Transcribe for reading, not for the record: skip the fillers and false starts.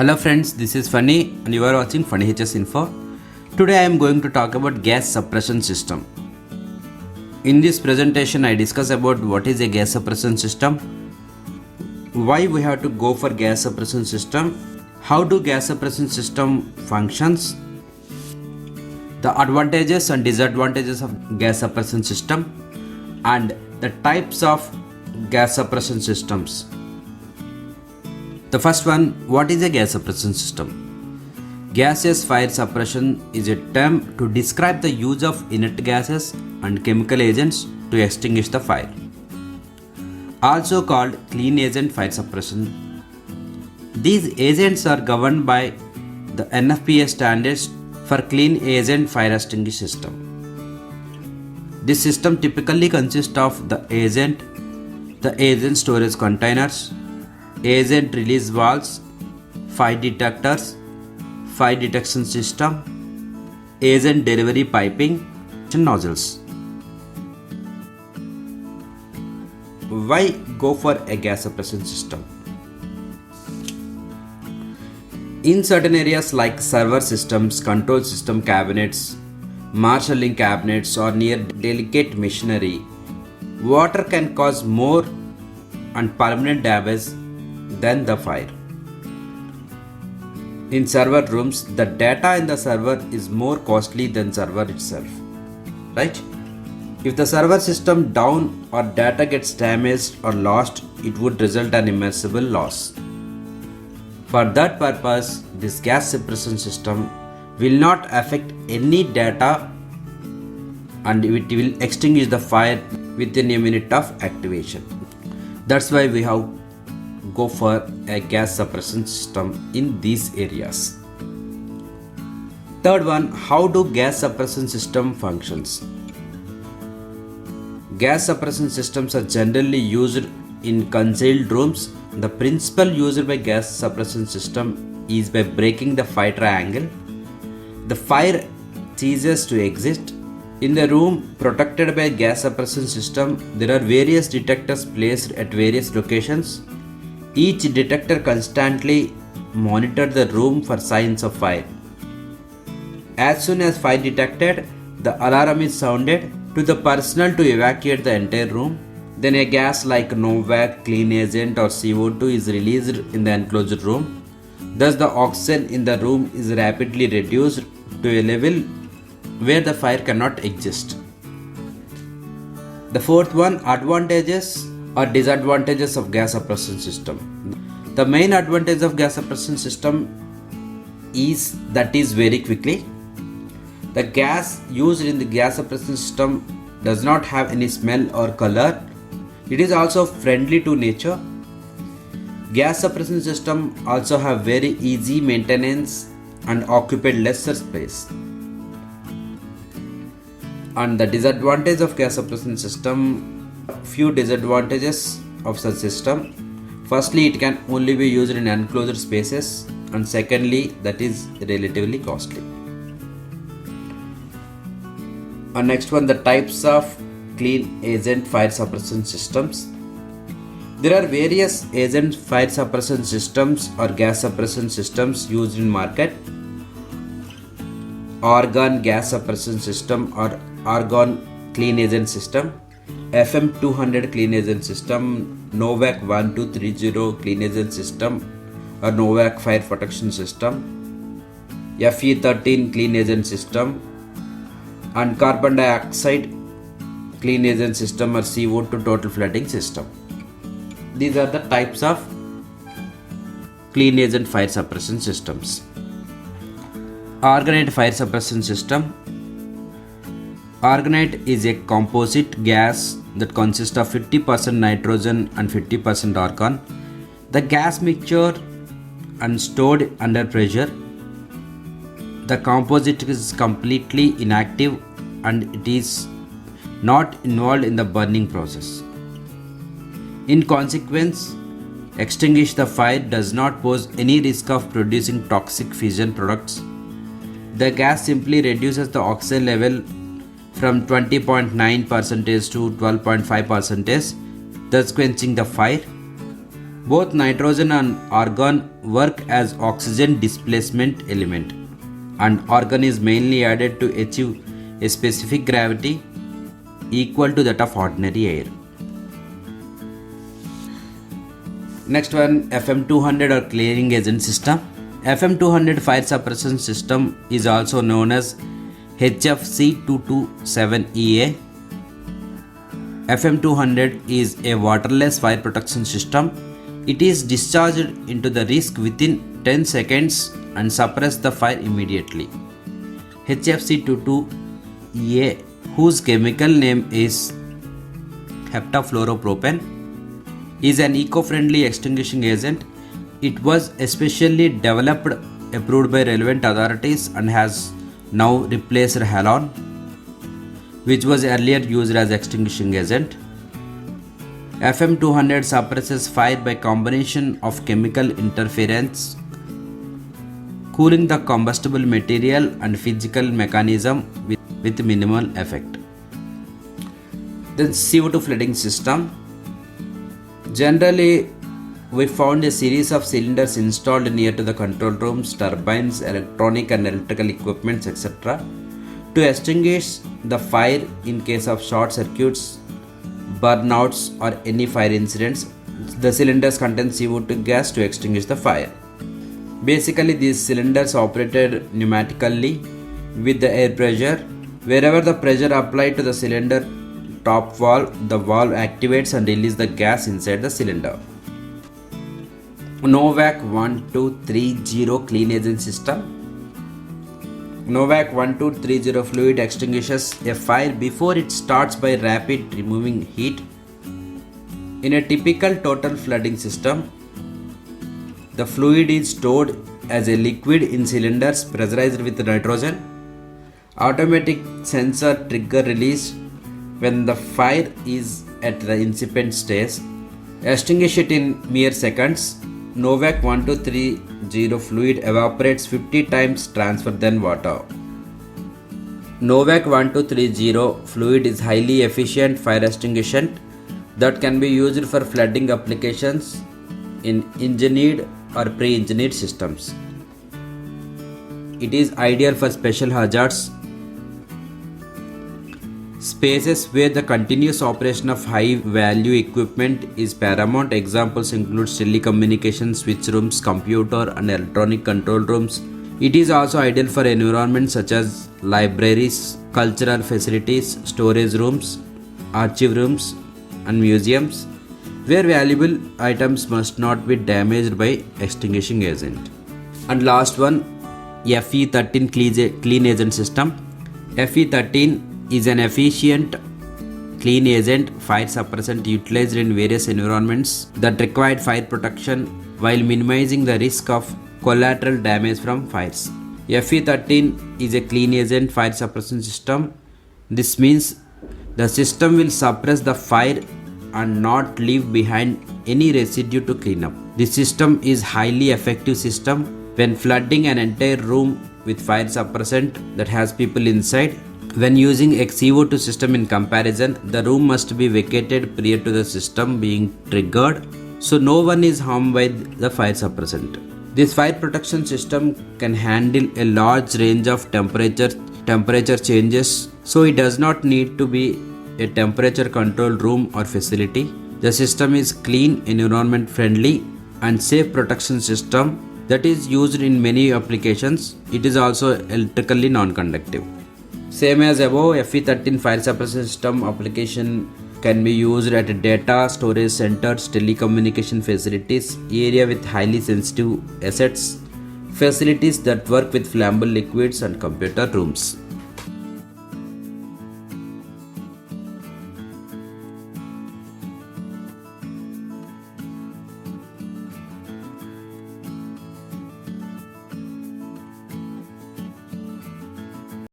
Hello friends, this is Funny and you are watching Funny HS Info. Today I am going to talk about gas suppression system. In this presentation I discuss about what is a gas suppression system, why we have to go for gas suppression system, how do gas suppression system functions, the advantages and disadvantages of gas suppression system, and the types of gas suppression systems. The first one, what is a gas suppression system? Gaseous fire suppression is a term to describe the use of inert gases and chemical agents to extinguish the fire. Also called clean agent fire suppression. These agents are governed by the NFPA standards for clean agent fire extinguishing system. This system typically consists of the agent storage containers, agent release valves, fire detectors, fire detection system, agent delivery piping, and nozzles. Why go for a gas suppression system? In certain areas like server systems, control system cabinets, marshalling cabinets, or near delicate machinery, water can cause more and permanent damage than the fire. In server rooms, the data in the server is more costly than server itself, right? If the server system down or data gets damaged or lost, it would result in immeasurable loss. For that purpose, this gas suppression system will not affect any data and it will extinguish the fire within a minute of activation. That's why we have go for a gas suppression system in these areas. Third one, how do gas suppression system functions? Gas suppression systems are generally used in concealed rooms. The principle used by gas suppression system is by breaking the fire triangle. The fire ceases to exist. In the room protected by gas suppression system, there are various detectors placed at various locations. Each detector constantly monitors the room for signs of fire. As soon as fire detected, the alarm is sounded to the personnel to evacuate the entire room. Then a gas like Novac, clean agent or CO2 is released in the enclosed room. Thus the oxygen in the room is rapidly reduced to a level where the fire cannot exist. The fourth one, advantages or disadvantages of gas suppression system. The main advantage of gas suppression system is that is very quickly. The gas used in the gas suppression system does not have any smell or color. It is also friendly to nature. Gas suppression system also have very easy maintenance and occupied lesser space. And the disadvantage of gas suppression system, few disadvantages of such system. Firstly, it can only be used in enclosed spaces, and secondly, that is relatively costly. And next one, the types of clean agent fire suppression systems. There are various agent fire suppression systems or gas suppression systems used in market. Argon gas suppression system or argon clean agent system, FM200 clean agent system, Novac 1230 clean agent system or Novac fire protection system, Fe13 clean agent system, and carbon dioxide clean agent system or CO2 total flooding system. These are the types of clean agent fire suppression systems. Argonite fire suppression system. Argonite is a composite gas that consists of 50% nitrogen and 50% argon. The gas mixture and stored under pressure. The composite is completely inactive and it is not involved in the burning process. In consequence, extinguish the fire does not pose any risk of producing toxic fission products. The gas simply reduces the oxygen level from 20.9% to 12.5%, thus quenching the fire. Both nitrogen and argon work as oxygen displacement element, and argon is mainly added to achieve a specific gravity equal to that of ordinary air. Next one, FM200 or clearing agent system. FM200 fire suppression system is also known as HFC227EA. FM200 is a waterless fire protection system. It is discharged into the risk within 10 seconds and suppress the fire immediately. HFC22EA, whose chemical name is heptafluoropropane, is an eco-friendly extinguishing agent. It was especially developed, approved by relevant authorities, and has now replaced halon, which was earlier used as extinguishing agent. FM200 suppresses fire by combination of chemical interference, cooling the combustible material, and physical mechanism with minimal effect. Then CO2 flooding system. Generally, we found a series of cylinders installed near to the control rooms, turbines, electronic and electrical equipments, etc. to extinguish the fire in case of short circuits, burnouts, or any fire incidents. The cylinders contain CO2 gas to extinguish the fire. Basically, these cylinders operated pneumatically with the air pressure. Wherever the pressure applied to the cylinder top valve, the valve activates and releases the gas inside the cylinder. Novac 1230 clean agent system. Novac 1230 fluid extinguishes a fire before it starts by rapid removing heat. In a typical total flooding system, the fluid is stored as a liquid in cylinders pressurized with nitrogen. Automatic sensor trigger release when the fire is at the incipient stage. Extinguish it in mere seconds. Novac 1230 fluid evaporates 50 times transfer than water. Novac 1230 fluid is highly efficient fire extinguishant that can be used for flooding applications in engineered or pre-engineered systems. It is ideal for special hazards, spaces where the continuous operation of high value equipment is paramount. Examples include telecommunications, switch rooms, computer and electronic control rooms. It is also ideal for environments such as libraries, cultural facilities, storage rooms, archive rooms and museums, where valuable items must not be damaged by extinguishing agent. And last one, FE13 clean agent system. FE13 is an efficient clean agent fire suppressant utilized in various environments that require fire protection while minimizing the risk of collateral damage from fires. FE13 is a clean agent fire suppression system. This means the system will suppress the fire and not leave behind any residue to clean up. This system is highly effective system when flooding an entire room with fire suppressant that has people inside. When using a CO2 system in comparison, the room must be vacated prior to the system being triggered, so no one is harmed by the fire suppressant. This fire protection system can handle a large range of temperature changes, so it does not need to be a temperature controlled room or facility. The system is clean, environment friendly and safe protection system that is used in many applications. It is also electrically non-conductive. Same as above, FE13 fire suppression system application can be used at data storage centers, telecommunication facilities, area with highly sensitive assets, facilities that work with flammable liquids and computer rooms.